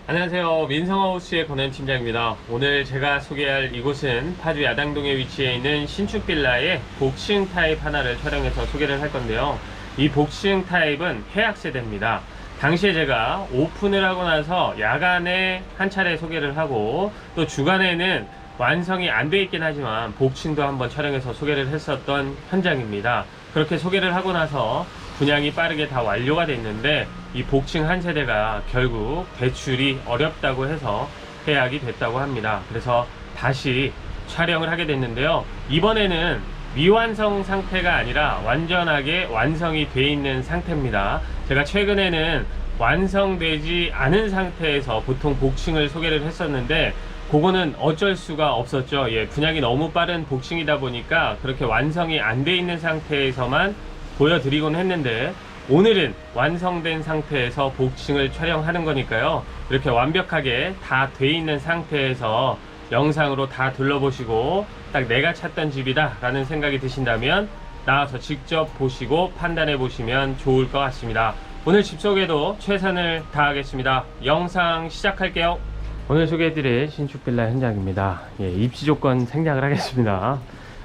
안녕하세요. 민성하우스의 권현 팀장입니다. 오늘 제가 소개할 이곳은 파주 야당동에 위치해 있는 신축 빌라의 복층 타입 하나를 촬영해서 소개를 할 건데요. 이 복층 타입은 해약 세대입니다. 당시에 제가 오픈을 하고 나서 야간에 한 차례 소개를 하고 또 주간에는 완성이 안 돼 있긴 하지만 복층도 한번 촬영해서 소개를 했었던 현장입니다. 그렇게 소개를 하고 나서 분양이 빠르게 다 완료가 됐는데 이 복층 한 세대가 결국 대출이 어렵다고 해서 해약이 됐다고 합니다. 그래서 다시 촬영을 하게 됐는데요. 이번에는 미완성 상태가 아니라 완전하게 완성이 돼 있는 상태입니다. 제가 최근에는 완성되지 않은 상태에서 보통 복층을 소개를 했었는데 그거는 어쩔 수가 없었죠. 분양이 너무 빠른 복층이다 보니까 그렇게 완성이 안 돼 있는 상태에서만 보여드리곤 했는데 오늘은 완성된 상태에서 복층을 촬영하는 거니까요. 이렇게 완벽하게 다 돼 있는 상태에서 영상으로 다 둘러보시고 딱 내가 찾던 집이다 라는 생각이 드신다면 나와서 직접 보시고 판단해 보시면 좋을 것 같습니다. 오늘 집 소개도 최선을 다하겠습니다. 영상 시작할게요. 오늘 소개해드릴 신축 빌라 현장입니다. 입지 조건 생략을 하겠습니다.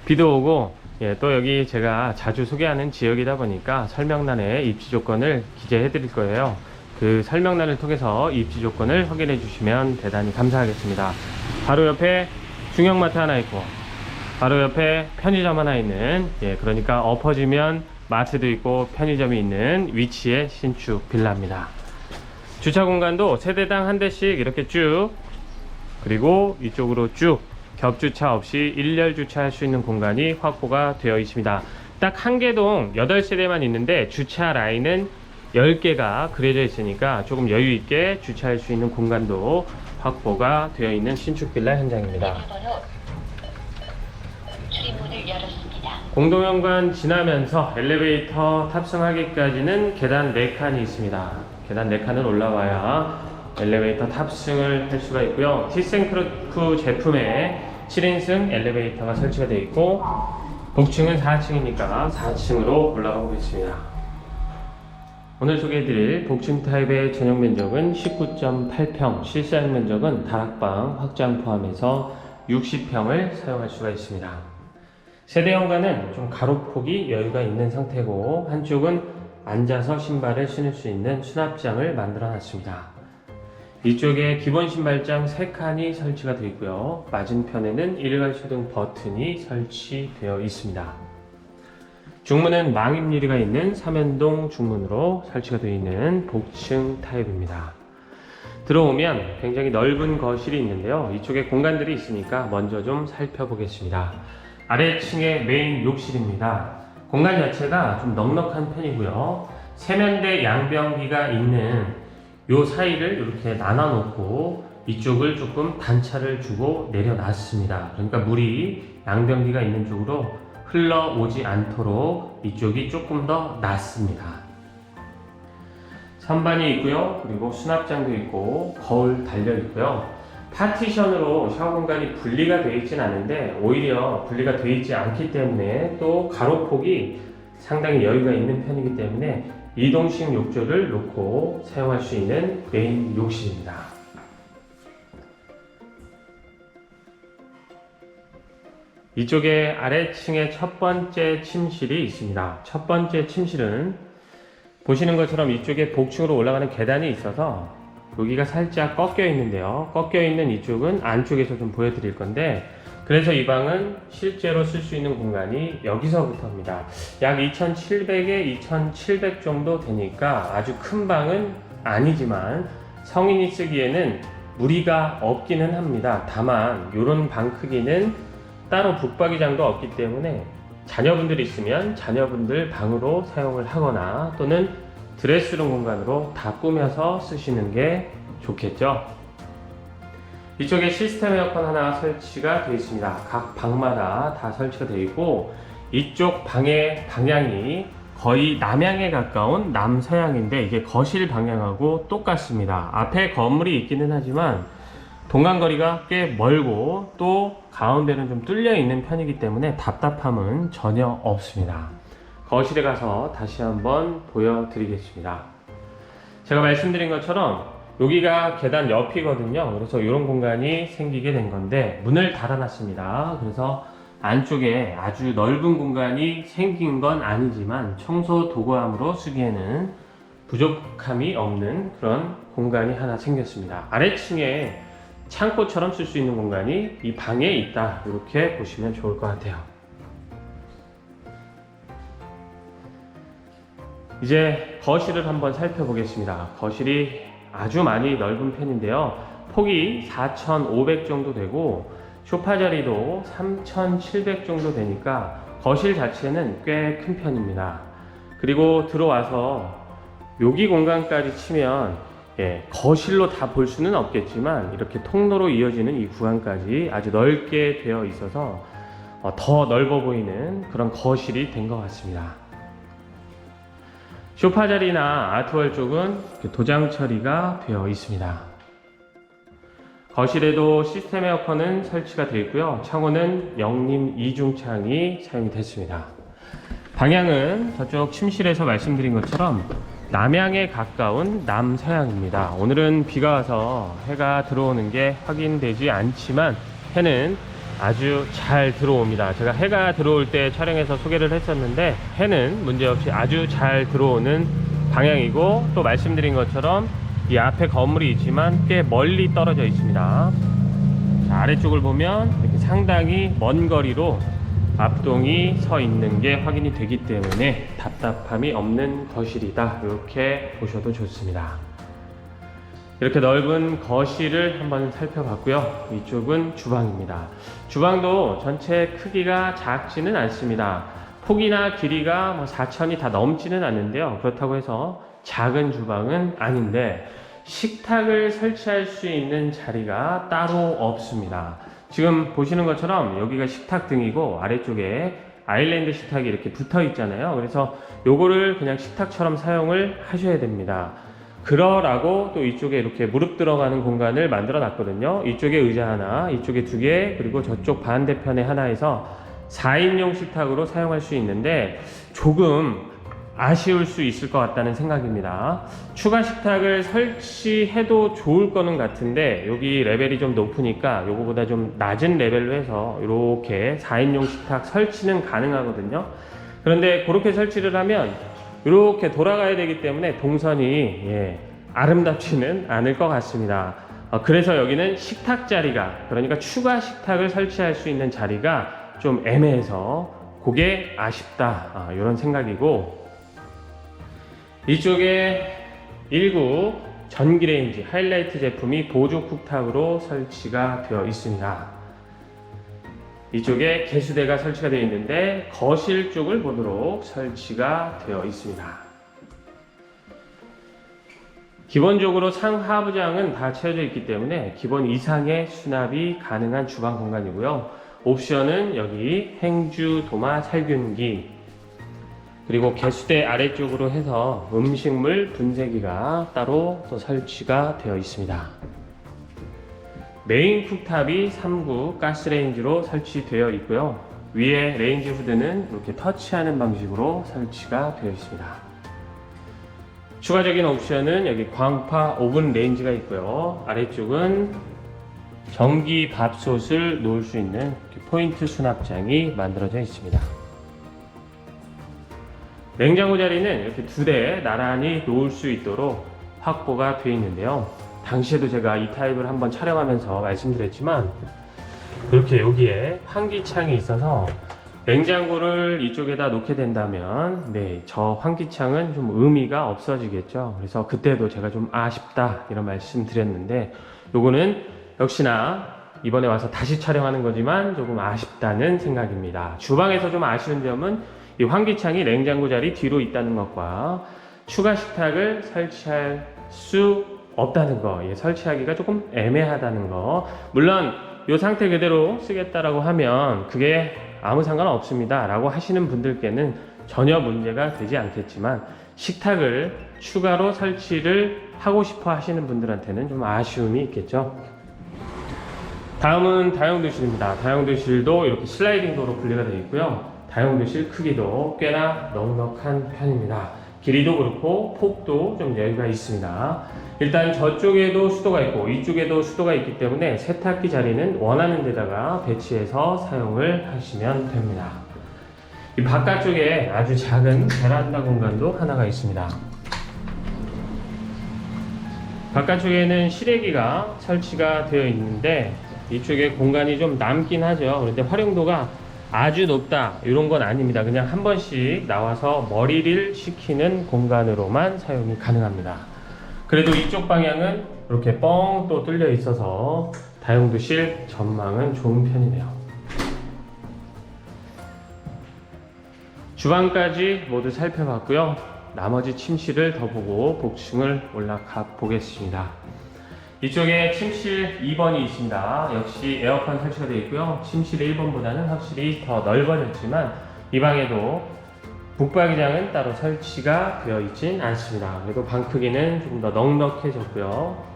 비도 오고 또 여기 제가 자주 소개하는 지역이다 보니까 설명란에 입지 조건을 기재해 드릴 거예요. 그 설명란을 통해서 입지 조건을 확인해 주시면 대단히 감사하겠습니다. 바로 옆에 중형마트 하나 있고 바로 옆에 편의점 하나 있는 그러니까 엎어지면 마트도 있고 편의점이 있는 위치의 신축 빌라입니다. 주차 공간도 세대당 한 대씩 이렇게 쭉, 그리고 이쪽으로 쭉 겹주차 없이 일렬 주차할 수 있는 공간이 확보가 되어 있습니다. 딱 한 개동 8세대만 있는데 주차 라인은 10개가 그려져 있으니까 조금 여유 있게 주차할 수 있는 공간도 확보가 되어 있는 신축 빌라 현장입니다. 공동현관 지나면서 엘리베이터 탑승하기까지는 계단 4칸이 있습니다. 계단 4칸을 올라와야 엘리베이터 탑승을 할 수가 있고요. 티센크루프 제품의 7인승 엘리베이터가 설치가 되어 있고 복층은 4층이니까 4층으로 올라가 보겠습니다. 오늘 소개해드릴 복층 타입의 전용 면적은 19.8평, 실사용 면적은 다락방 확장 포함해서 60평을 사용할 수가 있습니다. 세대 현관은 좀 가로폭이 여유가 있는 상태고 한쪽은 앉아서 신발을 신을 수 있는 수납장을 만들어 놨습니다. 이쪽에 기본 신발장 3칸이 설치가 되어 있고요. 맞은편에는 일괄소등 버튼이 설치되어 있습니다. 중문은 망임 유리가 있는 3연동 중문으로 설치가 되어 있는 복층 타입입니다. 들어오면 굉장히 넓은 거실이 있는데요. 이쪽에 공간들이 있으니까 먼저 좀 살펴보겠습니다. 아래층에 메인 욕실입니다. 공간 자체가 좀 넉넉한 편이고요. 세면대 양변기가 있는 요 사이를 이렇게 나눠 놓고 이쪽을 조금 단차를 주고 내려놨습니다. 그러니까 물이 양변기가 있는 쪽으로 흘러오지 않도록 이쪽이 조금 더 낫습니다. 선반이 있고요. 그리고 수납장도 있고 거울 달려 있고요. 파티션으로 샤워 공간이 분리가 되어 있진 않은데 오히려 분리가 되어 있지 않기 때문에 또 가로폭이 상당히 여유가 있는 편이기 때문에 이동식 욕조를 놓고 사용할 수 있는 메인 욕실입니다. 이쪽에 아래층에 첫 번째 침실이 있습니다. 첫 번째 침실은 보시는 것처럼 이쪽에 복층으로 올라가는 계단이 있어서 여기가 살짝 꺾여 있는데요. 꺾여 있는 이쪽은 안쪽에서 좀 보여드릴 건데 그래서 이 방은 실제로 쓸 수 있는 공간이 여기서부터입니다. 약 2700에 2700 정도 되니까 아주 큰 방은 아니지만 성인이 쓰기에는 무리가 없기는 합니다. 다만 이런 방 크기는 따로 북박이장도 없기 때문에 자녀분들이 있으면 자녀분들 방으로 사용을 하거나 또는 드레스룸 공간으로 다 꾸며서 쓰시는 게 좋겠죠. 이쪽에 시스템 에어컨 하나 설치가 되어 있습니다. 각 방마다 다 설치가 되어 있고 이쪽 방의 방향이 거의 남향에 가까운 남서향인데 이게 거실 방향하고 똑같습니다. 앞에 건물이 있기는 하지만 동간거리가 꽤 멀고 또 가운데는 좀 뚫려 있는 편이기 때문에 답답함은 전혀 없습니다. 거실에 가서 다시 한번 보여드리겠습니다. 제가 말씀드린 것처럼 여기가 계단 옆이거든요. 그래서 이런 공간이 생기게 된 건데 문을 닫아놨습니다. 그래서 안쪽에 아주 넓은 공간이 생긴 건 아니지만 청소 도구함으로 쓰기에는 부족함이 없는 그런 공간이 하나 생겼습니다. 아래층에 창고처럼 쓸 수 있는 공간이 이 방에 있다, 이렇게 보시면 좋을 것 같아요. 이제 거실을 한번 살펴보겠습니다. 거실이 아주 많이 넓은 편인데요, 폭이 4,500 정도 되고 소파 자리도 3,700 정도 되니까 거실 자체는 꽤 큰 편입니다. 그리고 들어와서 여기 공간까지 치면 거실로 다 볼 수는 없겠지만 이렇게 통로로 이어지는 이 구간까지 아주 넓게 되어 있어서 더 넓어 보이는 그런 거실이 된 것 같습니다. 소파 자리나 아트월 쪽은 도장 처리가 되어 있습니다. 거실에도 시스템 에어컨은 설치가 되어 있고요. 창호는 영림 이중창이 사용이 됐습니다. 방향은 저쪽 침실에서 말씀드린 것처럼 남향에 가까운 남서향입니다. 오늘은 비가 와서 해가 들어오는 게 확인되지 않지만 해는 아주 잘 들어옵니다. 제가 해가 들어올 때 촬영해서 소개를 했었는데 해는 문제없이 아주 잘 들어오는 방향이고, 또 말씀드린 것처럼 이 앞에 건물이 있지만 꽤 멀리 떨어져 있습니다. 자, 아래쪽을 보면 이렇게 상당히 먼 거리로 앞동이 서 있는 게 확인이 되기 때문에 답답함이 없는 거실이다, 이렇게 보셔도 좋습니다. 이렇게 넓은 거실을 한번 살펴봤고요. 이쪽은 주방입니다. 주방도 전체 크기가 작지는 않습니다. 폭이나 길이가 4천이 다 넘지는 않는데요, 그렇다고 해서 작은 주방은 아닌데 식탁을 설치할 수 있는 자리가 따로 없습니다. 지금 보시는 것처럼 여기가 식탁 등이고 아래쪽에 아일랜드 식탁이 이렇게 붙어 있잖아요. 그래서 요거를 그냥 식탁처럼 사용을 하셔야 됩니다. 그러라고 또 이쪽에 이렇게 무릎 들어가는 공간을 만들어 놨거든요. 이쪽에 의자 하나, 이쪽에 2개, 그리고 저쪽 반대편에 하나 해서 4인용 식탁으로 사용할 수 있는데 조금 아쉬울 수 있을 것 같다는 생각입니다. 추가 식탁을 설치해도 좋을 거는 같은데 여기 레벨이 좀 높으니까 요거보다 좀 낮은 레벨로 해서 이렇게 4인용 식탁 설치는 가능하거든요. 그런데 그렇게 설치를 하면 이렇게 돌아가야 되기 때문에 동선이 아름답지는 않을 것 같습니다. 그래서 여기는 식탁 자리가, 그러니까 추가 식탁을 설치할 수 있는 자리가 좀 애매해서 그게 아쉽다, 이런 생각이고, 이쪽에 19 전기레인지 하이라이트 제품이 보조 쿡탑으로 설치가 되어 있습니다. 이쪽에 개수대가 설치가 되어 있는데 거실 쪽을 보도록 설치가 되어 있습니다. 기본적으로 상하부장은 다 채워져 있기 때문에 기본 이상의 수납이 가능한 주방 공간이고요. 옵션은 여기 행주 도마 살균기, 그리고 개수대 아래쪽으로 해서 음식물 분쇄기가 따로 또 설치가 되어 있습니다. 메인 쿡탑이 3구 가스레인지로 설치되어 있고요. 위에 레인지 후드는 이렇게 터치하는 방식으로 설치가 되어 있습니다. 추가적인 옵션은 여기 광파 오븐 레인지가 있고요. 아래쪽은 전기 밥솥을 놓을 수 있는 포인트 수납장이 만들어져 있습니다. 냉장고 자리는 이렇게 2대 나란히 놓을 수 있도록 확보가 되어 있는데요. 당시에도 제가 이 타입을 한번 촬영하면서 말씀드렸지만 이렇게 여기에 환기창이 있어서 냉장고를 이쪽에다 놓게 된다면 저 환기창은 좀 의미가 없어지겠죠. 그래서 그때도 제가 좀 아쉽다 이런 말씀 드렸는데, 요거는 역시나 이번에 와서 다시 촬영하는 거지만 조금 아쉽다는 생각입니다. 주방에서 좀 아쉬운 점은 이 환기창이 냉장고 자리 뒤로 있다는 것과 추가 식탁을 설치할 수 없다는 거, 설치하기가 조금 애매하다는 거. 물론 이 상태 그대로 쓰겠다라고 하면 그게 아무 상관 없습니다 라고 하시는 분들께는 전혀 문제가 되지 않겠지만, 식탁을 추가로 설치를 하고 싶어 하시는 분들한테는 좀 아쉬움이 있겠죠. 다음은 다용도실입니다. 다용도실도 이렇게 슬라이딩 도로 분리가 되어 있고요. 다용도실 크기도 꽤나 넉넉한 편입니다. 길이도 그렇고 폭도 좀 여유가 있습니다. 일단 저쪽에도 수도가 있고 이쪽에도 수도가 있기 때문에 세탁기 자리는 원하는 데다가 배치해서 사용을 하시면 됩니다. 이 바깥쪽에 아주 작은 베란다 공간도 하나가 있습니다. 바깥쪽에는 실외기가 설치가 되어 있는데 이쪽에 공간이 좀 남긴 하죠. 그런데 활용도가 아주 높다 이런 건 아닙니다. 그냥 한 번씩 나와서 머리를 식히는 공간으로만 사용이 가능합니다. 그래도 이쪽 방향은 이렇게 뻥 또 뚫려 있어서 다용도실 전망은 좋은 편이네요. 주방까지 모두 살펴봤고요. 나머지 침실을 더 보고 복층을 올라가 보겠습니다. 이쪽에 침실 2번이 있습니다. 역시 에어컨 설치가 되어 있고요. 침실 1번보다는 확실히 더 넓어졌지만 이 방에도 북박이장은 따로 설치가 되어 있진 않습니다. 그래도 방 크기는 좀 더 넉넉해졌고요.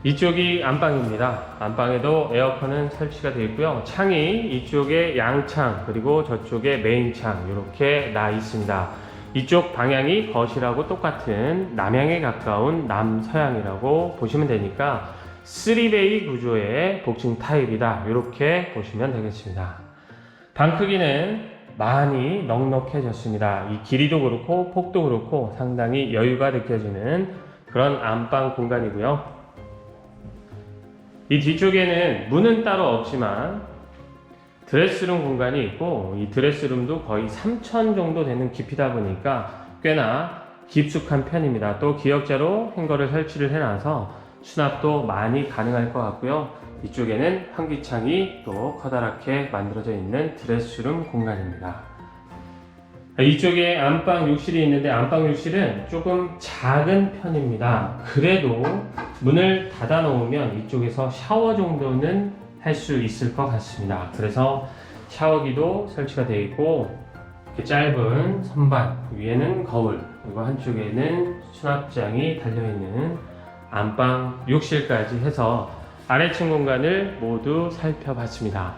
이쪽이 안방입니다. 안방에도 에어컨은 설치가 되어 있고요. 창이 이쪽에 양창 그리고 저쪽에 메인창 이렇게 나 있습니다. 이쪽 방향이 거실하고 똑같은 남향에 가까운 남서향이라고 보시면 되니까 3베이 구조의 복층 타입이다 이렇게 보시면 되겠습니다. 방 크기는 많이 넉넉해졌습니다. 이 길이도 그렇고 폭도 그렇고 상당히 여유가 느껴지는 그런 안방 공간이고요. 이 뒤쪽에는 문은 따로 없지만 드레스룸 공간이 있고 이 드레스룸도 거의 3천 정도 되는 깊이다 보니까 꽤나 깊숙한 편입니다. 또 기역자로 행거를 설치를 해놔서 수납도 많이 가능할 것 같고요. 이쪽에는 환기창이 또 커다랗게 만들어져 있는 드레스룸 공간입니다. 이쪽에 안방 욕실이 있는데 안방 욕실은 조금 작은 편입니다. 그래도 문을 닫아 놓으면 이쪽에서 샤워 정도는 할 수 있을 것 같습니다. 그래서 샤워기도 설치가 되어 있고 이렇게 짧은 선반 위에는 거울 그리고 한쪽에는 수납장이 달려있는 안방 욕실까지 해서 아래층 공간을 모두 살펴봤습니다.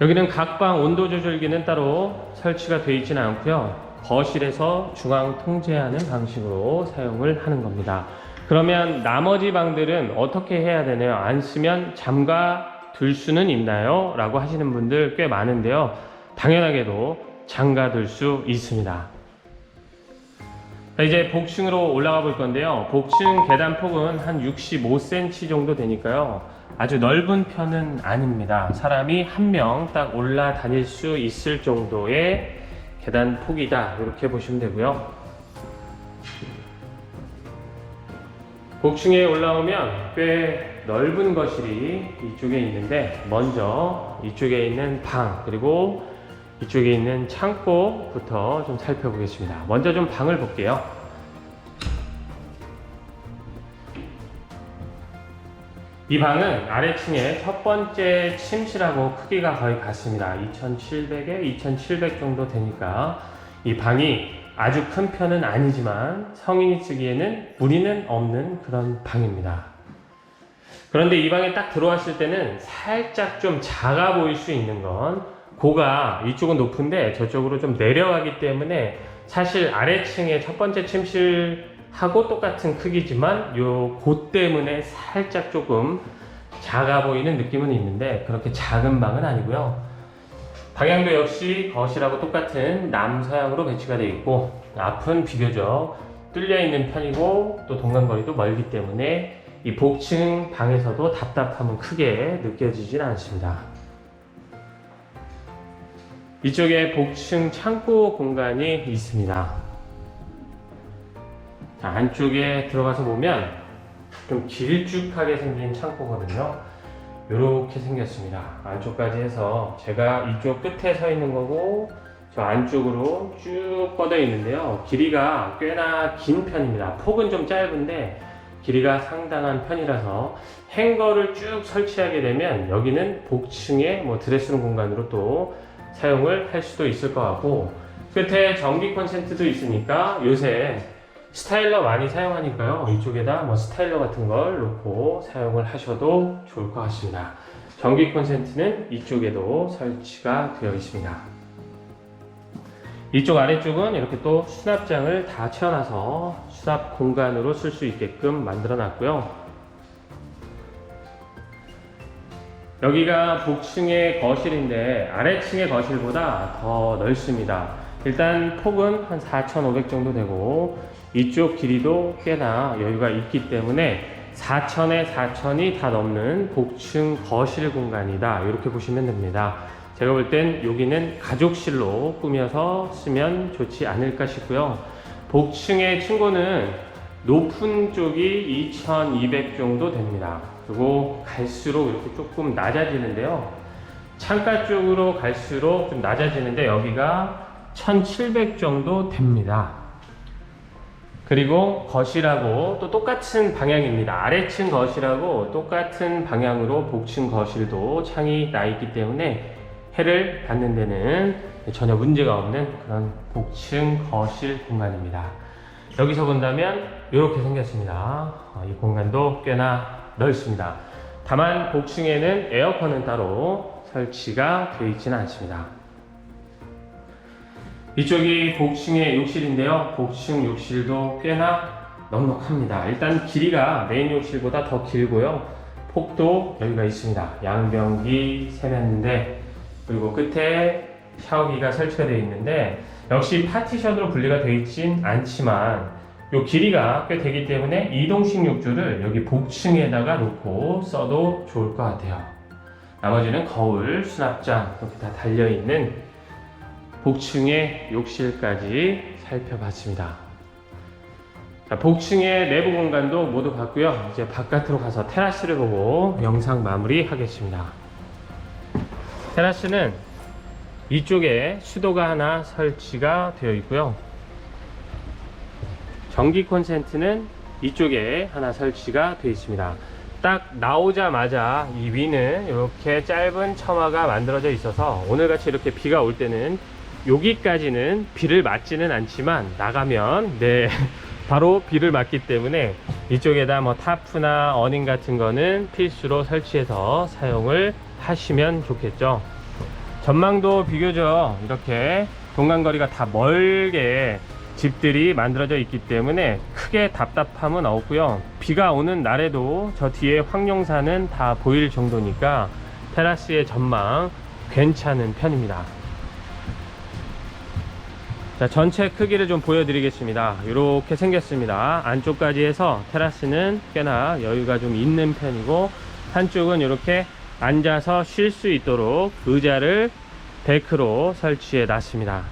여기는 각방 온도 조절기는 따로 설치가 되어 있지는 않고요. 거실에서 중앙 통제하는 방식으로 사용을 하는 겁니다. 그러면 나머지 방들은 어떻게 해야 되나요? 안 쓰면 잠가 둘 수는 있나요? 라고 하시는 분들 꽤 많은데요. 당연하게도 잠가 둘 수 있습니다. 이제 복층으로 올라가 볼 건데요. 복층 계단 폭은 한 65cm 정도 되니까요. 아주 넓은 편은 아닙니다. 사람이 한 명 딱 올라다닐 수 있을 정도의 계단 폭이다. 이렇게 보시면 되고요. 복층에 올라오면 꽤 넓은 거실이 이쪽에 있는데 먼저 이쪽에 있는 방 그리고 이쪽에 있는 창고부터 좀 살펴보겠습니다. 먼저 좀 방을 볼게요. 이 방은 아래층에 첫 번째 침실하고 크기가 거의 같습니다. 2700에 2700 정도 되니까 이 방이 아주 큰 편은 아니지만 성인이 쓰기에는 무리는 없는 그런 방입니다. 그런데 이 방에 딱 들어왔을 때는 살짝 좀 작아 보일 수 있는 건 고가 이쪽은 높은데 저쪽으로 좀 내려가기 때문에 사실 아래층의 첫 번째 침실하고 똑같은 크기지만 요 고 때문에 살짝 조금 작아 보이는 느낌은 있는데 그렇게 작은 방은 아니고요. 방향도 역시 거실하고 똑같은 남서향으로 배치가 되어 있고 앞은 비교적 뚫려 있는 편이고 또 동간거리도 멀기 때문에 이 복층 방에서도 답답함은 크게 느껴지진 않습니다. 이쪽에 복층 창고 공간이 있습니다. 자, 안쪽에 들어가서 보면 좀 길쭉하게 생긴 창고거든요. 이렇게 생겼습니다. 안쪽까지 해서 제가 이쪽 끝에 서 있는 거고 저 안쪽으로 쭉 뻗어 있는데요. 길이가 꽤나 긴 편입니다. 폭은 좀 짧은데 길이가 상당한 편이라서 행거를 쭉 설치하게 되면 여기는 복층의 드레스룸 공간으로 또 사용을 할 수도 있을 것 같고 끝에 전기 콘센트도 있으니까 요새 스타일러 많이 사용하니까요. 이쪽에다 스타일러 같은 걸 놓고 사용을 하셔도 좋을 것 같습니다. 전기 콘센트는 이쪽에도 설치가 되어 있습니다. 이쪽 아래쪽은 이렇게 또 수납장을 다 채워놔서 수납 공간으로 쓸 수 있게끔 만들어 놨고요. 여기가 북층의 거실인데 아래층의 거실보다 더 넓습니다. 일단 폭은 한 4,500 정도 되고 이쪽 길이도 꽤나 여유가 있기 때문에 4,000에 4,000이 다 넘는 복층 거실 공간이다, 이렇게 보시면 됩니다. 제가 볼 땐 여기는 가족실로 꾸며서 쓰면 좋지 않을까 싶고요. 복층의 층고는 높은 쪽이 2200 정도 됩니다. 그리고 갈수록 이렇게 조금 낮아지는데요. 창가 쪽으로 갈수록 좀 낮아지는데 여기가 1700 정도 됩니다. 그리고 거실하고 또 똑같은 방향입니다. 아래층 거실하고 똑같은 방향으로 복층 거실도 창이 나 있기 때문에 해를 받는 데는 전혀 문제가 없는 그런 복층 거실 공간입니다. 여기서 본다면 이렇게 생겼습니다. 이 공간도 꽤나 넓습니다. 다만 복층에는 에어컨은 따로 설치가 되어 있지는 않습니다. 이쪽이 복층의 욕실인데요. 복층 욕실도 꽤나 넉넉합니다. 일단 길이가 메인 욕실보다 더 길고요. 폭도 여유가 있습니다. 양변기, 세면대, 그리고 끝에 샤워기가 설치가 되어 있는데 역시 파티션으로 분리가 되어 있진 않지만 이 길이가 꽤 되기 때문에 이동식 욕조를 여기 복층에다가 놓고 써도 좋을 것 같아요. 나머지는 거울, 수납장 이렇게 다 달려있는 복층의 욕실까지 살펴봤습니다. 자, 복층의 내부 공간도 모두 봤고요. 이제 바깥으로 가서 테라스를 보고 영상 마무리 하겠습니다. 테라스는 이쪽에 수도가 하나 설치가 되어 있고요. 전기 콘센트는 이쪽에 하나 설치가 되어 있습니다. 딱 나오자마자 이 위는 이렇게 짧은 처마가 만들어져 있어서 오늘같이 이렇게 비가 올 때는 여기까지는 비를 맞지는 않지만 나가면 바로 비를 맞기 때문에 이쪽에다 뭐 타프나 어닝 같은 거는 필수로 설치해서 사용을 하시면 좋겠죠. 전망도 비교적 이렇게 동간거리가 다 멀게 집들이 만들어져 있기 때문에 크게 답답함은 없고요. 비가 오는 날에도 저 뒤에 황룡산은 다 보일 정도니까 테라스의 전망 괜찮은 편입니다. 자, 전체 크기를 좀 보여드리겠습니다. 이렇게 생겼습니다. 안쪽까지 해서 테라스는 꽤나 여유가 좀 있는 편이고 한쪽은 이렇게 앉아서 쉴 수 있도록 의자를 데크로 설치해 놨습니다.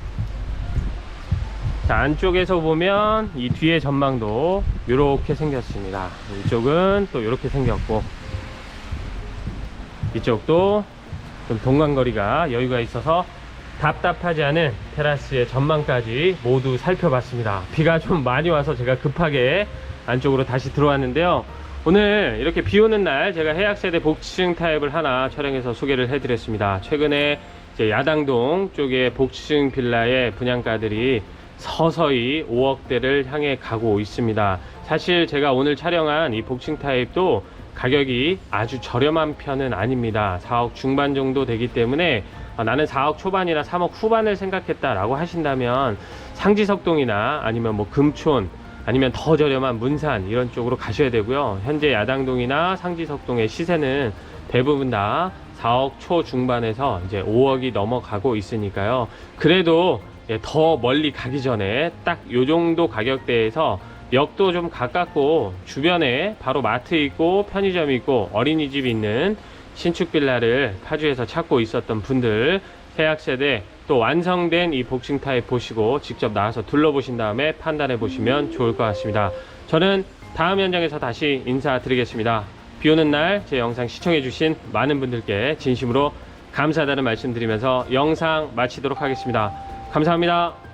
자, 안쪽에서 보면 이 뒤에 전망도 이렇게 생겼습니다. 이쪽은 또 이렇게 생겼고 이쪽도 좀 동간거리가 여유가 있어서 답답하지 않은 테라스의 전망까지 모두 살펴봤습니다. 비가 좀 많이 와서 제가 급하게 안쪽으로 다시 들어왔는데요. 오늘 이렇게 비 오는 날 제가 해약세대 복층 타입을 하나 촬영해서 소개를 해드렸습니다. 최근에 이제 야당동 쪽에 복층 빌라의 분양가들이 서서히 5억대를 향해 가고 있습니다. 사실 제가 오늘 촬영한 이 복층 타입도 가격이 아주 저렴한 편은 아닙니다. 4억 중반 정도 되기 때문에 나는 4억 초반이나 3억 후반을 생각했다 라고 하신다면 상지석동이나 아니면 뭐 금촌 아니면 더 저렴한 문산 이런 쪽으로 가셔야 되고요. 현재 야당동이나 상지석동의 시세는 대부분 다 4억 초 중반에서 이제 5억이 넘어가고 있으니까요. 그래도 더 멀리 가기 전에 딱 요 정도 가격대에서 역도 좀 가깝고 주변에 바로 마트 있고 편의점 있고 어린이집 있는 신축 빌라를 파주에서 찾고 있었던 분들, 해약세대 또 완성된 이 복층 타입 보시고 직접 나와서 둘러보신 다음에 판단해 보시면 좋을 것 같습니다. 저는 다음 현장에서 다시 인사드리겠습니다. 비 오는 날 제 영상 시청해 주신 많은 분들께 진심으로 감사하다는 말씀 드리면서 영상 마치도록 하겠습니다. 감사합니다.